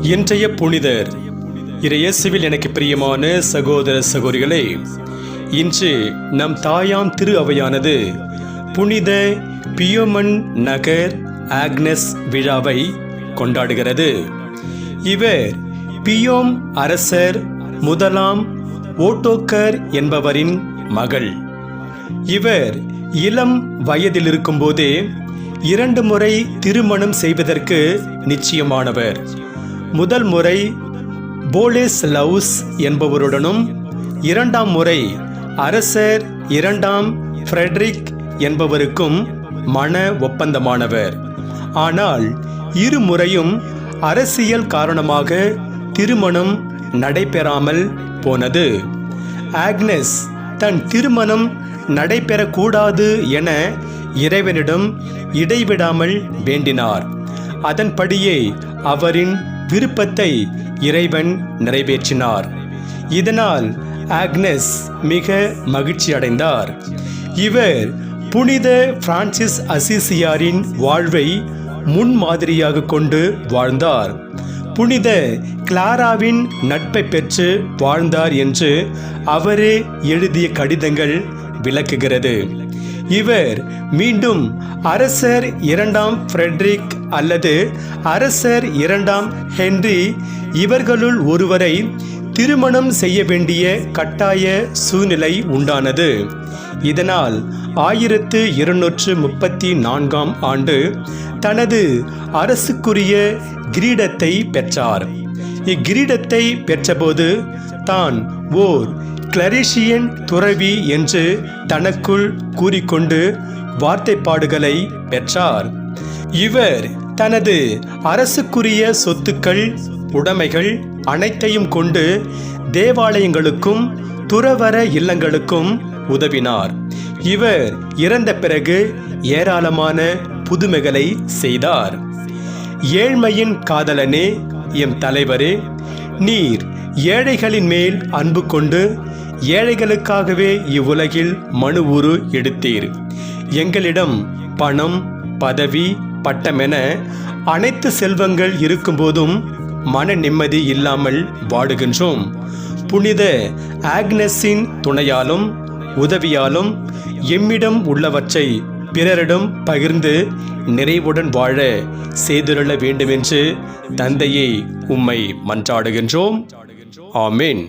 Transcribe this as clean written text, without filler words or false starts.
இன்றைய புனிதர் இயேசுவில் எனக்கு பிரியமான சகோதர சகோதரிகளே, இன்று நம் தாயாம் திரு அவையானது புனித பியோமன் நகர் ஆக்னஸ் விழாவை கொண்டாடுகிறது. இவர் பியோம் அரசர் முதலாம் ஓட்டோக்கர் என்பவரின் மகள். இவர் இளம் வயதில் இருக்கும்போதே 2 முறை திருமணம் செய்வதற்கு நிச்சயமானவர். முதல் முறை போலேஸ்லவுஸ் என்பவருடனும், 2ஆம் முறை அரசர் 2ஆம் ஃப்ரெட்ரிக் என்பவருக்கும் மன ஒப்பந்தமானவர். ஆனால் இருமுறையும் அரசியல் காரணமாக திருமணம் நடைபெறாமல் போனது. ஆக்னஸ் தன் திருமணம் நடைபெறக்கூடாது என இறைவனிடம் இடைவிடாமல் வேண்டினார். அதன்படியே அவரின் விருப்பத்தை இறைவன் நிறைவேற்றினார். இதனால் ஆக்னஸ் மிக மகிழ்ச்சி அடைந்தார். இவர் புனித பிரான்சிஸ் அசிசியாரின் வாழ்வை முன்மாதிரியாக கொண்டு வாழ்ந்தார். புனித கிளாராவின் நட்பை பெற்று வாழ்ந்தார் என்று அவரே எழுதிய கடிதங்கள் விளக்குகிறது. இவர் மீண்டும் அரசர் 2ஆம் ஃப்ரெட்ரிக் அல்லது அரசர் 2ஆம் ஹென்றி இவர்களுள் ஒருவரை திருமணம் செய்ய வேண்டிய கட்டாய சூழ்நிலை உண்டானது. இதனால் 1234ஆம் ஆண்டு தனது அரசுக்குரிய கிரீடத்தை பெற்றார். இக்கிரீடத்தை பெற்றபோது தான் ஓர் கிளரிஷியன் துறவி என்று தனக்குள் கூறிக்கொண்டு வார்த்தைப்பாடுகளை பெற்றார். இவர் தனது அரசுக்குரிய சொத்துக்கள் உடைமைகள் அனைத்தையும் கொண்டு தேவாலயங்களுக்கும் துறவற இல்லங்களுக்கும் உதவினார். இவர் இறந்த பிறகு ஏராளமான புதுமைகளை செய்தார். ஏழ்மையின் காதலனே, எம் தலைவரே, நீர் ஏழைகளின் மேல் அன்பு கொண்டு ஏழைகளுக்காகவே இவ்வுலகில் மனு உரு எடுத்தீர். எங்களிடம் பணம், பதவி, பட்டமென அனைத்து செல்வங்கள் இருக்கும்போதும் மன நிம்மதி இல்லாமல் வாடுகின்றோம். புனித ஆக்னஸின் துணையாலும் உதவியாலும் எம்மிடம் உள்ளவற்றை பிறரிடம் பகிர்ந்து நிறைவுடன் வாழ செய்துள்ள வேண்டுமென்று தந்தையை உம்மை மன்றாடுகின்றோம். ஆமேன்.